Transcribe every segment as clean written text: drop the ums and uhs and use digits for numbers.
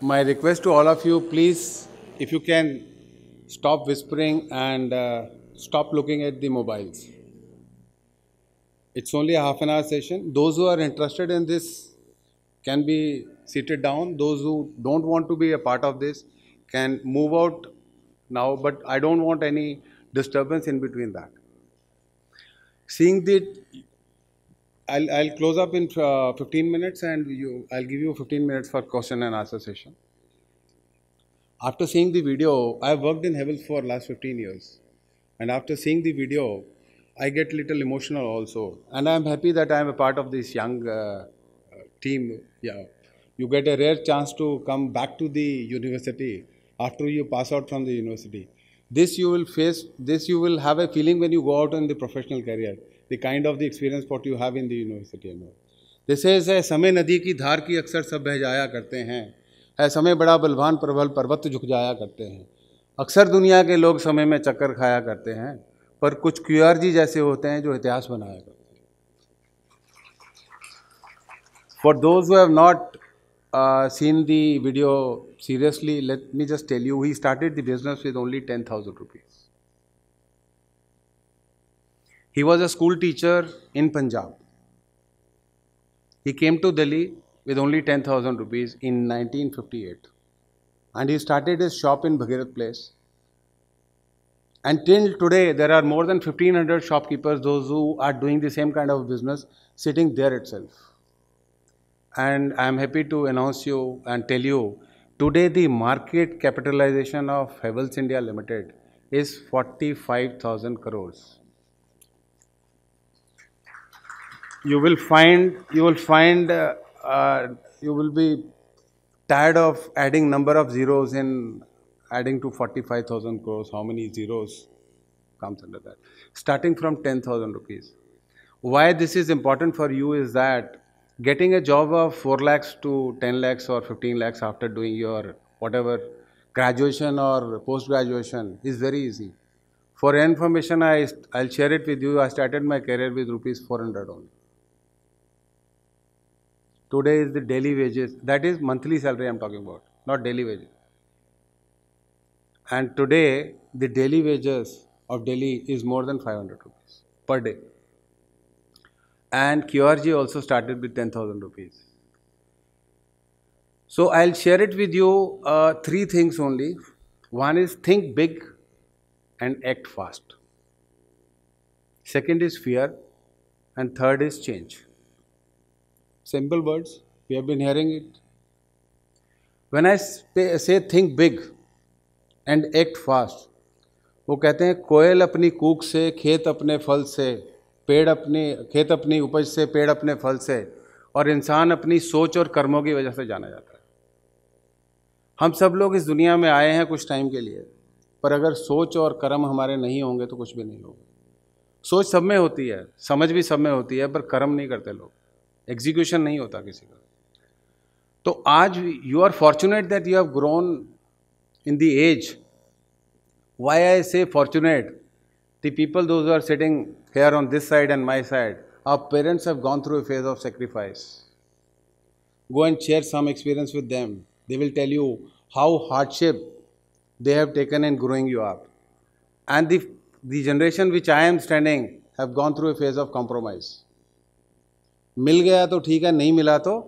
My request to all of you, please, if you can, stop whispering and stop looking at the mobiles. It's only a half an hour session. Those who are interested in this can be seated down. Those who don't want to be a part of this can move out now, but I don't want any disturbance in between that. Seeing the, I'll close up in 15 minutes and I'll give you 15 minutes for question and answer session. After seeing the video, I've worked in Havells for last 15 years. And after seeing the video, I get little emotional also. And I'm happy that I'm a part of this young team. Yeah. You get a rare chance to come back to the university after you pass out from the university. This you will face, this you will have a feeling when you go out in the professional career, the kind of the experience what you have in the university and all. This is a समय नदी की धार की अक्सर सब बह जाया करते हैं, है समय बड़ा बलवान प्रबल पर्वत झुक जाया करते हैं, अक्सर दुनिया के लोग समय में चक्कर खाया करते हैं, पर कुछ क्यूआरजी जैसे होते हैं जो इतिहास बनाया करते हैं. For those who have not seen the video seriously, let me just tell you, he started the business with only 10,000 rupees. He was a school teacher in Punjab. He came to Delhi with only 10,000 rupees in 1958. And he started his shop in Bhagirath Place. And till today, there are more than 1,500 shopkeepers, those who are doing the same kind of business, sitting there itself. And I am happy to announce you and tell you, today the market capitalization of Havells India Limited is 45,000 crores. You will be tired of adding number of zeros in adding to 45,000 crores. How many zeros comes under that? Starting from 10,000 rupees. Why this is important for you is that getting a job of 4 lakhs to 10 lakhs or 15 lakhs after doing your whatever graduation or post-graduation is very easy. For your information, I'll share it with you. I started my career with rupees 400 only. Today is the daily wages, that is monthly salary I'm talking about, not daily wages. And today, the daily wages of Delhi is more than 500 rupees per day. And QRG also started with 10,000 rupees. So I'll share it with you 3 things only. One is think big and act fast. Second is fear. And third is change. Simple words, we have been hearing it. When I say think big and act fast, वो कहते हैं कोयल अपनी कूक से, खेत अपने फल से, खेत अपनी उपज से, पेड़ अपने फल से, और इंसान अपनी सोच और कर्मों की वजह से जाना जाता है. हम सब लोग इस दुनिया में आए हैं कुछ टाइम के लिए, पर अगर सोच और कर्म हमारे नहीं होंगे तो कुछ भी नहीं होगा. सोच सब में होती है, समझ भी सब में होती है, पर कर्म नहीं करते लोग, एग्जीक्यूशन नहीं होता किसी का. तो आज you are fortunate that you have grown in the age. Why I say fortunate? The people those are sitting here on this side and my side, our parents have gone through a phase of sacrifice. Go and share some experience with them. They will tell you how hardship they have taken in growing you up. And the generation which I am standing have gone through a phase of compromise. मिल गया तो ठीक है, नहीं मिला तो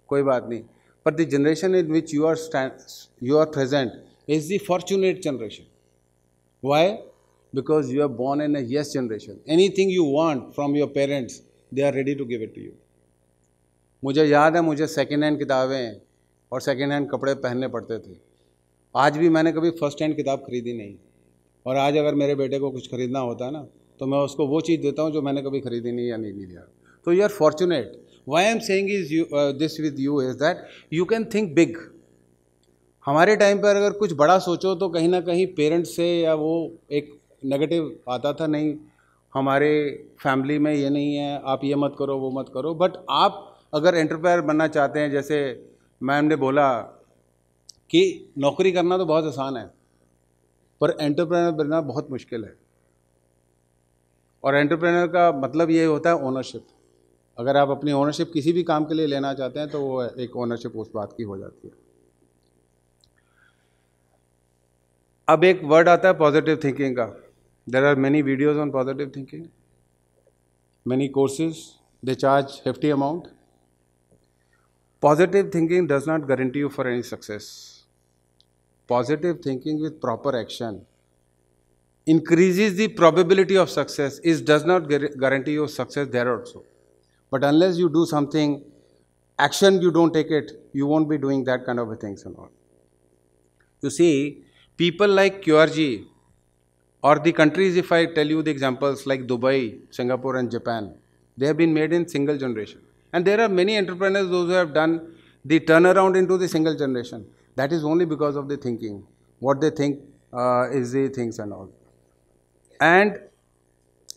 कोई बात नहीं. But the generation in which you are present is the fortunate generation. Why? Because you are born in a yes generation. Anything you want from your parents, they are ready to give it to you. मुझे याद है, मुझे second hand किताबें और second hand कपड़े पहनने पड़ते थे. आज भी मैंने कभी फर्स्ट हैंड किताब खरीदी नहीं. और आज अगर मेरे बेटे को कुछ खरीदना होता है ना, तो मैं उसको वो चीज़ देता हूँ जो मैंने कभी खरीदी नहीं या नहीं लिया. तो you are fortunate. Why I am saying is this with you is that you can think big. हमारे टाइम पर अगर कुछ बड़ा सोचो तो कहीं ना कहीं पेरेंट्स से या वो एक नेगेटिव आता था, नहीं हमारे फैमिली में ये नहीं है, आप ये मत करो वो मत करो. बट आप अगर एंटरप्रेन्योर बनना चाहते हैं, जैसे मैम ने बोला कि नौकरी करना तो बहुत आसान है, पर एंटरप्रेन्योर बनना बहुत मुश्किल है. और एंटरप्रेन्योर का मतलब ये होता है ओनरशिप. अगर आप अपनी ओनरशिप किसी भी काम के लिए लेना चाहते हैं तो वो एक ओनरशिप उस बात की हो जाती है. अब एक वर्ड आता है पॉजिटिव थिंकिंग का. There are many videos on positive thinking, many courses, they charge hefty amount. Positive thinking does not guarantee you for any success. Positive thinking with proper action increases the probability of success. It does not guarantee you success there also. But unless you do something, action, you don't take it, you won't be doing that kind of things and all. You see, people like QRG or the countries, if I tell you the examples like Dubai, Singapore and Japan, they have been made in single generation. And there are many entrepreneurs, those who have done the turnaround into the single generation. That is only because of the thinking. What they think is the things and all. And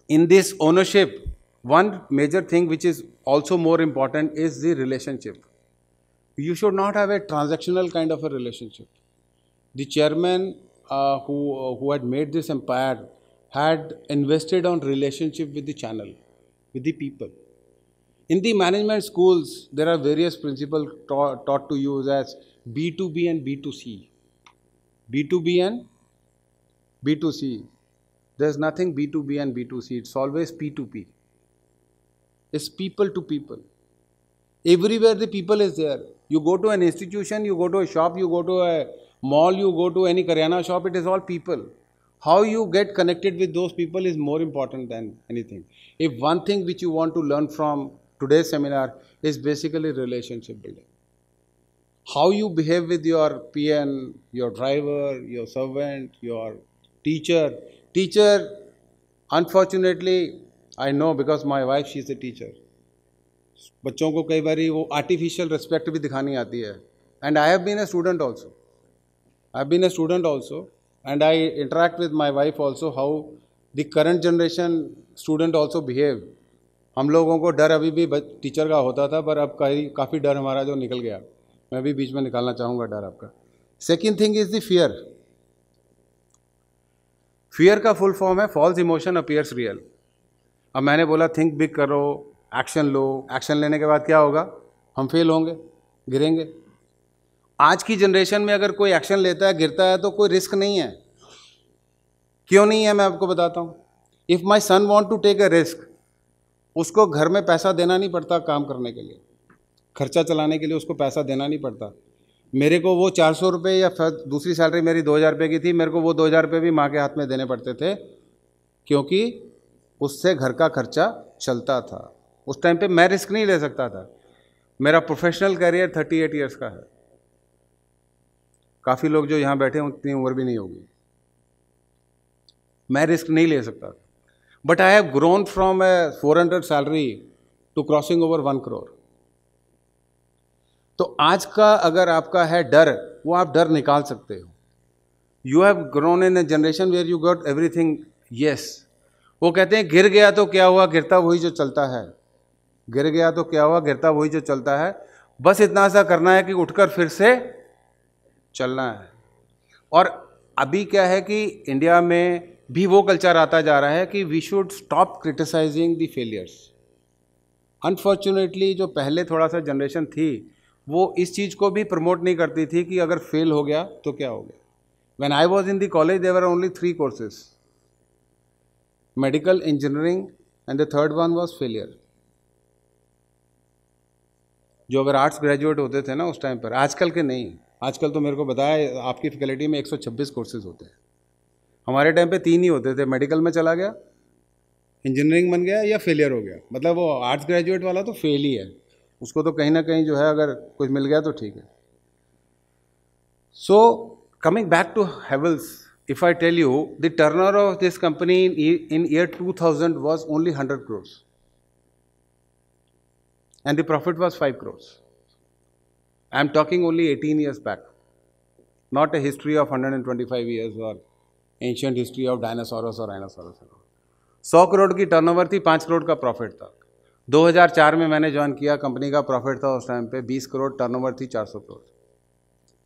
in this ownership, one major thing which is also more important is the relationship. You should not have a transactional kind of a relationship. The chairman who had made this empire had invested on relationship with the channel, with the people. In the management schools, there are various principles taught to you as B2B and B2C. B2B and B2C. There's nothing B2B and B2C. It's always P2P. It's people to people. Everywhere the people is there. You go to an institution, you go to a shop, you go to a mall, you go to any Karyana shop, it is all people. How you get connected with those people is more important than anything. If one thing which you want to learn from today's seminar is basically relationship building. How you behave with your PN, your driver, your servant, your teacher. Teacher, unfortunately, I know because my wife, she is a teacher. बच्चों को कई बारी वो artificial respect भी दिखानी आती है. And I have been a student also. I have been a student also and I interact with my wife also how the current generation student also behave. हम लोगों को डर अभी भी टीचर का होता था, पर अब काफ़ी डर हमारा जो निकल गया. मैं भी बीच में निकालना चाहूँगा डर आपका. Second thing is the fear. Fear का फुल फॉर्म है फॉल्स इमोशन अपीयर्स रियल. अब मैंने बोला थिंक बिग करो, एक्शन लो. एक्शन लेने के बाद क्या होगा? हम फेल होंगे, गिरेंगे. आज की जनरेशन में अगर कोई एक्शन लेता है, गिरता है, तो कोई रिस्क नहीं है. क्यों नहीं है, मैं आपको बताता हूँ. If my son want to take a risk, उसको घर में पैसा देना नहीं पड़ता काम करने के लिए, खर्चा चलाने के लिए उसको पैसा देना नहीं पड़ता. मेरे को वो 400 रुपये या दूसरी सैलरी मेरी 2000 रुपये की थी, मेरे को वो 2000 रुपये भी माँ के हाथ में देने पड़ते थे, क्योंकि उससे घर का खर्चा चलता था. उस टाइम पे मैं रिस्क नहीं ले सकता था. मेरा प्रोफेशनल करियर 38 ईयर्स का है. काफ़ी लोग जो यहाँ बैठे हैं उतनी उम्र भी नहीं होगी. मैं रिस्क नहीं ले सकता था. But I have grown from a 400 salary to crossing over 1 crore. तो आज का अगर आपका है डर, वो आप डर निकाल सकते हो. You have grown in a generation where you got everything yes. वो कहते हैं गिर गया तो क्या हुआ, गिरता वही जो चलता है. गिर गया तो क्या हुआ, गिरता वही जो चलता है. बस इतना सा करना है कि उठकर फिर से चलना है. और अभी क्या है कि इंडिया में भी वो कल्चर आता जा रहा है कि we should stop criticising the failures. Unfortunately जो पहले थोड़ा सा जनरेशन थी, वो इस चीज़ को भी प्रमोट नहीं करती थी कि अगर फेल हो गया तो क्या हो गया. When I was in the college there were only 3 courses, medical, engineering and the third one was failure. जो अगर आर्ट्स ग्रेजुएट होते थे ना उस टाइम पर, आजकल के नहीं. आजकल तो मेरे को बताया आपकी फैकल्टी में 126 कोर्सेज होते हैं. हमारे टाइम पे 3 ही होते थे. मेडिकल में चला गया, इंजीनियरिंग बन गया या फेलियर हो गया. मतलब वो आर्ट्स ग्रेजुएट वाला तो फेल ही है, उसको तो कहीं ना कहीं जो है अगर कुछ मिल गया तो ठीक है. So coming back to Havells, if I tell you the turnover of this company in year 2000 was only 100 crores and the profit was 5 crores. I am talking only 18 years back, not a history of 125 years or ancient history of dinosaurs or rhinoceros. 100 crore की turnover थी, 5 करोड़ का profit था. 2004 में मैंने join किया, company का profit था उस टाइम पे 20 करोड़, टर्नओवर थी 400 करोड़.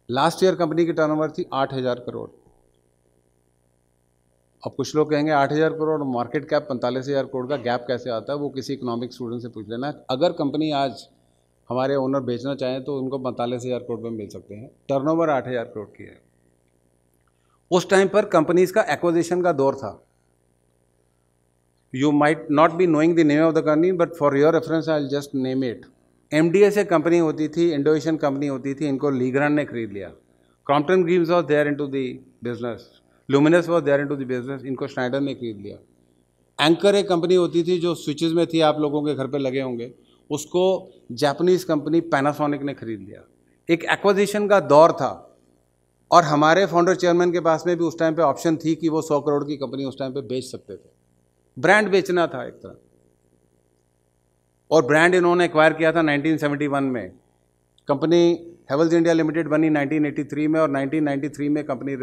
लास्ट ईयर कंपनी की टर्नओवर थी 8000 करोड़. अब कुछ लोग कहेंगे 8000 करोड़, मार्केट कैप 45,000 करोड़ का गैप कैसे आता है? वो किसी इकोनॉमिक स्टूडेंट से पूछ लेना. अगर कंपनी आज हमारे ओनर बेचना चाहें तो उनको 45,000 करोड़ में मिल सकते हैं. टर्नओवर 8000 करोड़ की है. उस टाइम पर कंपनीज का एक्विजिशन का दौर था. You might not be knowing the name of the company, but for your reference, I'll just name it. MDS एक कंपनी होती थी, इंडो एशियन कंपनी होती थी, इनको लीग्रांड ने खरीद लिया. Crompton Greaves was there into the business, Luminous was there into the business, इनको स्नाइडर ने खरीद लिया. एंकर एक कंपनी होती थी जो स्विचेस में थी, आप लोगों के घर पे लगे होंगे, उसको जापानीज कंपनी पैनासोनिक ने खरीद लिया. एक एक्विजिशन का दौर था और हमारे फाउंडर चेयरमैन के पास में भी उस टाइम पे ऑप्शन थी कि वो 100 करोड़ की कंपनी उस टाइम पे बेच सकते थे. ब्रांड बेचना था एक तरह, और ब्रांड इन्होंने एक्वायर किया था 1971 में. कंपनी हेवल्स इंडिया लिमिटेड बनी 1983 में और 1993 में कंपनी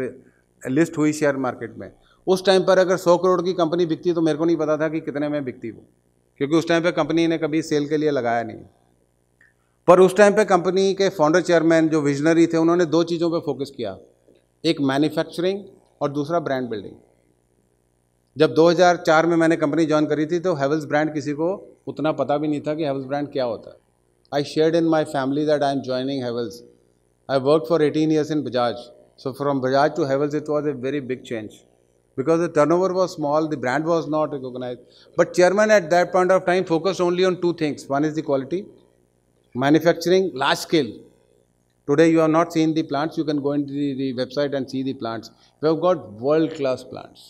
लिस्ट हुई शेयर मार्केट में. उस टाइम पर अगर 100 करोड़ की कंपनी बिकती तो मेरे को नहीं पता था कि कितने में बिकती वो, क्योंकि उस टाइम पे कंपनी ने कभी सेल के लिए लगाया नहीं. पर उस टाइम पे कंपनी के फाउंडर चेयरमैन जो विजनरी थे, उन्होंने दो चीज़ों पे फोकस किया, एक मैन्युफैक्चरिंग और दूसरा ब्रांड बिल्डिंग. जब 2004 में मैंने कंपनी ज्वाइन करी थी तो हेवल्स ब्रांड किसी को उतना पता भी नहीं था कि हेवल्स ब्रांड क्या होता है. I shared in my family that I am joining Havells. I work for 18 years in Bajaj. So from Bajaj to Havells it was a very big change because the turnover was small, the brand was not recognized. But chairman at that point of time focused only on two things. One is the quality, manufacturing, large scale. Today you have not seen the plants. You can go into the website and see the plants. We have got world-class plants.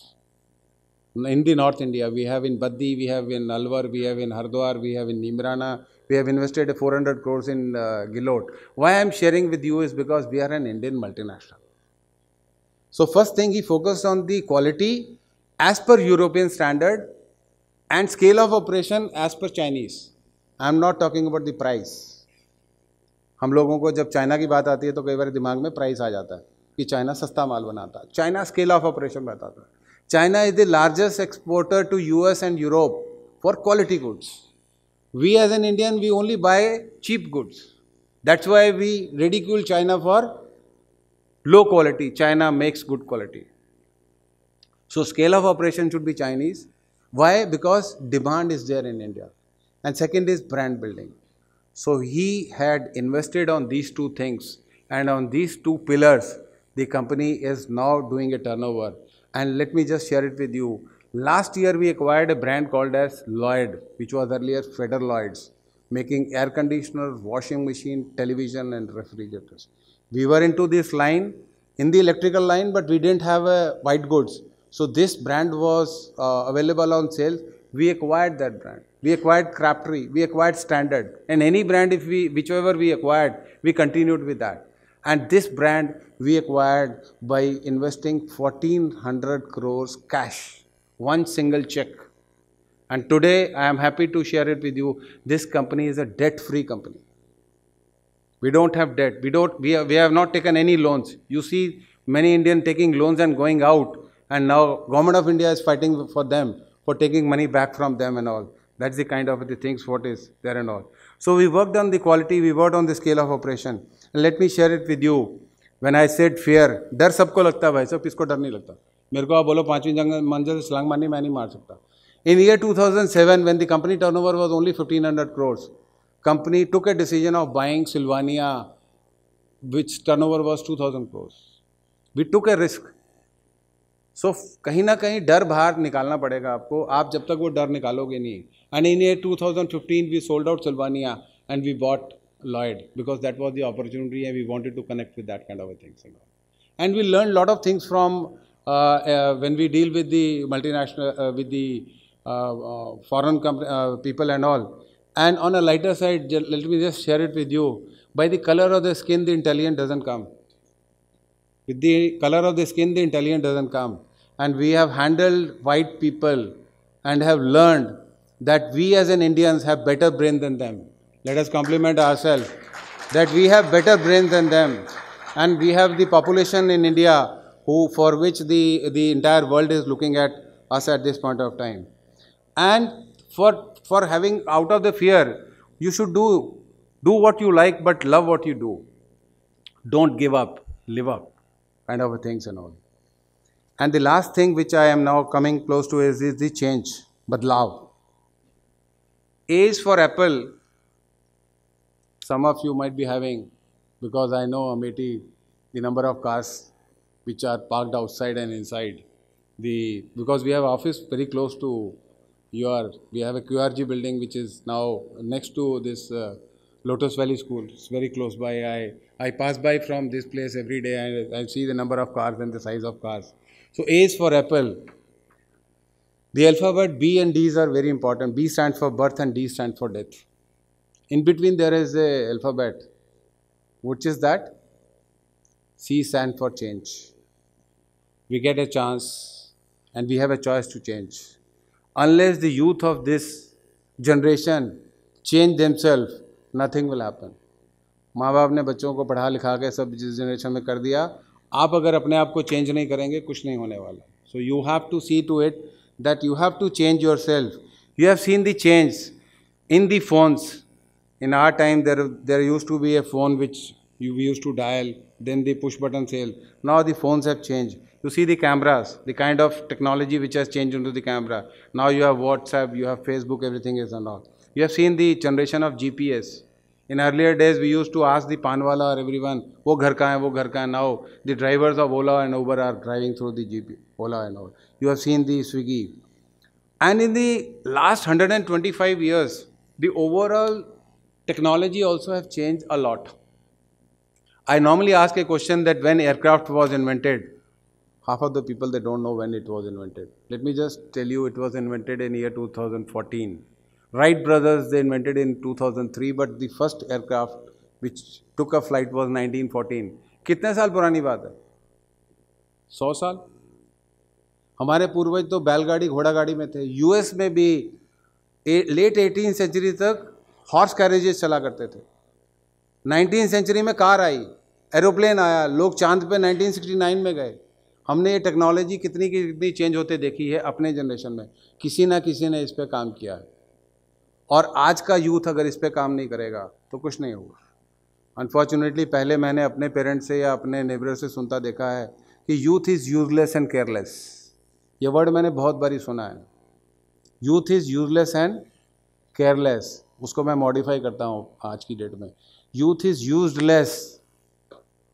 In the North India, we have in Baddi, we have in Alwar, we have in Hardwar, we have in Nimrana. We have invested 400 crores in Gilot. Why I am sharing with you is because we are an Indian multinational. So first thing, he focused on the quality as per European standard and scale of operation as per Chinese. I am not talking about the price. हम लोगों को जब China की बात आती है तो कई बार दिमाग में प्राइस आ जाता है कि चाइना सस्ता माल बनाता है. चाइना स्केल ऑफ ऑपरेशन बताता है. China is the largest exporter to US and Europe for quality goods. We as an Indian, we only buy cheap goods. That's why we ridicule China for low quality. China makes good quality. So scale of operation should be Chinese. Why? Because demand is there in India. And second is brand building. So he had invested on these two things, and on these two pillars, the company is now doing a turnover. And let me just share it with you. Last year we acquired a brand called as Lloyd, which was earlier Feder Lloyds, making air conditioners, washing machine, television and refrigerators. We were into this line, in the electrical line, but we didn't have a white goods. So this brand was available on sale. We acquired that brand. We acquired Craftery. We acquired Standard. And any brand, whichever we acquired, we continued with that. And this brand we acquired by investing 1400 crores cash, one single check. And today I am happy to share it with you. This company is a debt-free company. We don't have debt. We have not taken any loans. You see many Indians taking loans and going out, and now Government of India is fighting for them, for taking money back from them and all. That's the kind of the things what is there and all. So we worked on the quality, we worked on the scale of operation. And let me share it with you. When I said fear, डर सबको लगता है भाई साहब, किसको डर नहीं लगता. मेरे को आप बोलो 5वीं मंजिल से छलांग मारनी, मैं नहीं मार सकता. In year 2007, when the company turnover was only 1500 crores, company took a decision of buying Sylvania, which turnover was 2000 crores. We took a risk. So कहीं ना कहीं डर बाहर निकालना पड़ेगा आपको. आप जब तक वो डर निकालोगे नहीं. And in year 2015, we sold out Sylvania and we bought Lloyd because that was the opportunity and we wanted to connect with that kind of a things. And we learned a lot of things from when we deal with the multinational, with the foreign people and all. And on a lighter side, let me just share it with you. By the color of the skin, the intelligence doesn't come. With the color of the skin, the intelligence doesn't come. And we have handled white people and have learned that we as an Indians have better brain than them. Let us compliment ourselves that we have better brains than them. And we have the population in India for which the entire world is looking at us at this point of time. And for having out of the fear, you should do what you like, but love what you do. Don't give up, live up, kind of things and all. And the last thing which I am now coming close to is the change, badlav. A is for apple. Some of you might be having, because I know Amethi, the number of cars which are parked outside and inside. Because we have office very close to we have a QRG building which is now next to this Lotus Valley School. It's very close by. I pass by from this place every day and I see the number of cars and the size of cars. So A is for apple. The alphabet B and D's are very important. B stands for birth and D stands for death. In between there is a alphabet. Which is that? C stands for change. We get a chance and we have a choice to change. Unless the youth of this generation change themselves, nothing will happen. माँ बाप ने बच्चों को पढ़ा लिखा के सब जिस जनरेशन में कर दिया, आप अगर अपने आप को चेंज नहीं करेंगे कुछ नहीं होने वाला. So you have to see to it that you have to change yourself. You have seen the change in the phones. In our time there used to be a phone which we used to dial, then the push button sale. Now the phones have changed. You see the cameras, the kind of technology which has changed into the camera. Now you have WhatsApp, you have Facebook, everything is and all. You have seen the generation of GPS. In earlier days, we used to ask the panwala or everyone, wo ghar ka hai, wo ghar ka hai. Now the drivers of Ola and Uber are driving through the GPS, Ola and all. You have seen the Swiggy. And in the last 125 years, the overall technology also have changed a lot. I normally ask a question that when aircraft was invented, half of the people, they don't know when it was invented. Let me just tell you, it was invented in year 2014. Wright brothers, they invented in 2003, but the first aircraft which took a flight was 1914. कितने साल पुरानी बात है? 100 साल. हमारे पूर्वज तो बैलगाड़ी घोड़ा गाड़ी में थे. यूएस में भी लेट 18th सेंचुरी तक हॉर्स कैरेजेस चला करते थे. 19th सेंचुरी में कार आई, एरोप्लेन आया, लोग चांद पे 1969 में गए. हमने ये टेक्नोलॉजी कितनी की कितनी चेंज होते देखी है अपने जनरेशन में. किसी ना किसी ने इस पर काम किया है. और आज का यूथ अगर इस पर काम नहीं करेगा तो कुछ नहीं होगा. अनफॉर्चुनेटली पहले मैंने अपने पेरेंट्स से या अपने नेबर से सुनता देखा है कि youth is useless and careless. ये वर्ड मैंने बहुत बारी सुना है. Youth is useless and careless. उसको मैं मॉडिफाई करता हूँ आज की डेट में. Youth is useless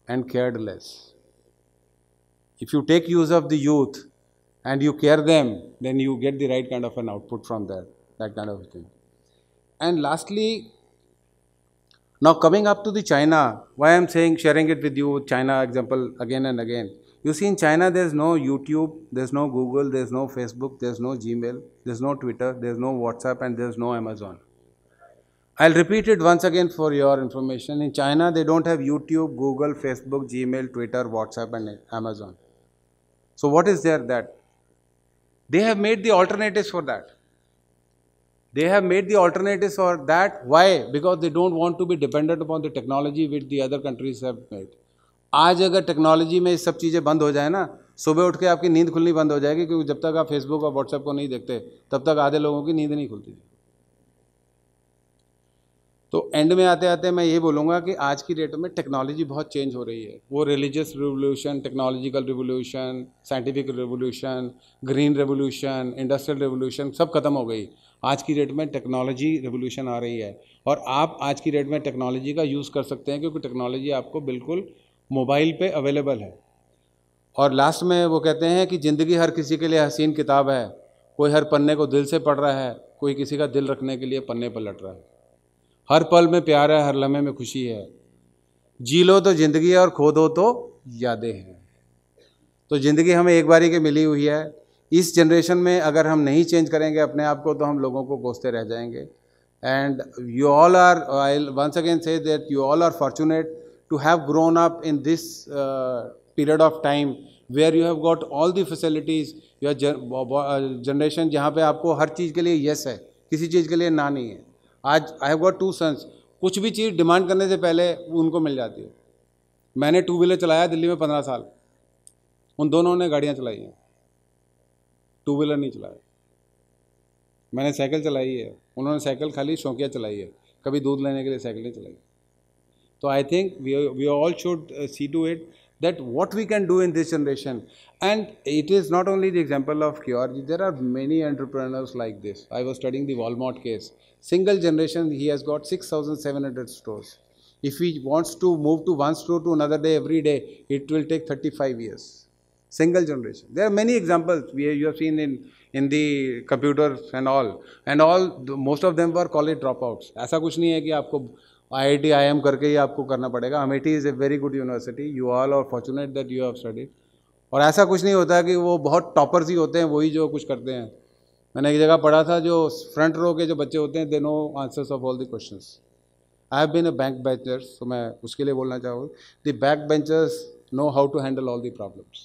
and careless. If you take use of the youth and you care them, then you get the right kind of an output from that kind of thing. And lastly, now coming up to the China, why I am sharing it with you, China example again and again. You see in China there is no YouTube, there is no Google, there is no Facebook, there is no Gmail, there is no Twitter, there is no WhatsApp and there is no Amazon. I'll repeat it once again for your information. In China they don't have YouTube, Google, Facebook, Gmail, Twitter, WhatsApp and Amazon. So what is there that? They have made the alternatives for that. They have made the alternatives for that. Why? Because they don't want to be dependent upon the technology which the other countries have made. आज अगर technology में ये सब चीज़ें बंद हो जाए ना, सुबह उठ के आपकी नींद खुलनी बंद हो जाएगी, क्योंकि जब तक आप फेसबुक और व्हाट्सएप को नहीं देखते तब तक आधे लोगों की नींद नहीं खुलती. तो एंड में आते आते मैं ये बोलूँगा कि आज की डेट में टेक्नोलॉजी बहुत चेंज हो रही है. वो religious revolution, technological revolution, scientific revolution, green revolution, industrial revolution सब खत्म हो गई. आज की डेट में टेक्नोलॉजी रिवोल्यूशन आ रही है और आप आज की डेट में टेक्नोलॉजी का यूज़ कर सकते हैं, क्योंकि टेक्नोलॉजी आपको बिल्कुल मोबाइल पे अवेलेबल है. और लास्ट में वो कहते हैं कि ज़िंदगी हर किसी के लिए हसीन किताब है. कोई हर पन्ने को दिल से पढ़ रहा है, कोई किसी का दिल रखने के लिए पन्ने पर लट रहा है. हर पल में प्यार है, हर लम्हे में खुशी है. जी लो तो ज़िंदगी है और खो दो तो यादें हैं. तो ज़िंदगी हमें एक बारी की मिली हुई है. इस जनरेशन में अगर हम नहीं चेंज करेंगे अपने आप को तो हम लोगों को कोसते रह जाएंगे. And you all are, I once again say that you all are fortunate to have grown up in this period of time where you have got all the facilities. your generation जहाँ पे आपको हर चीज़ के लिए yes है, किसी चीज़ के लिए ना नहीं है. आज I have got 2 sons, कुछ भी चीज़ डिमांड करने से पहले उनको मिल जाती है. मैंने 2 व्हीलर चलाया दिल्ली में 15 साल, उन दोनों ने गाड़ियाँ चलाई हैं, 2 व्हीलर नहीं चलाया. मैंने साइकिल चलाई है, उन्होंने साइकिल खाली शौकिया चलाई है, कभी दूध लेने के लिए साइकिल नहीं चलाई. So I think we all should see to it that what we can do in this generation. And it is not only the example of QRG, there are many entrepreneurs like this. I was studying the Walmart case. Single generation, he has got 6,700 stores. If he wants to move to one store to another day every day, it will take 35 years. Single generation. There are many examples you have seen in the computers and all. Most of them were college dropouts. ऐसा कुछ नहीं है कि आपको IIT IIM करके ही आपको करना पड़ेगा. Amethi is a very good university. You all are fortunate that you have studied. और ऐसा कुछ नहीं होता कि वो बहुत टॉपर्स ही होते हैं वही जो कुछ करते हैं. मैंने एक जगह पढ़ा था, जो फ्रंट रो के जो बच्चे होते हैं, they know answers of all the questions. I have been a back benchers, तो मैं उसके लिए बोलना चाहूँगा, the back benchers know how to handle all the problems.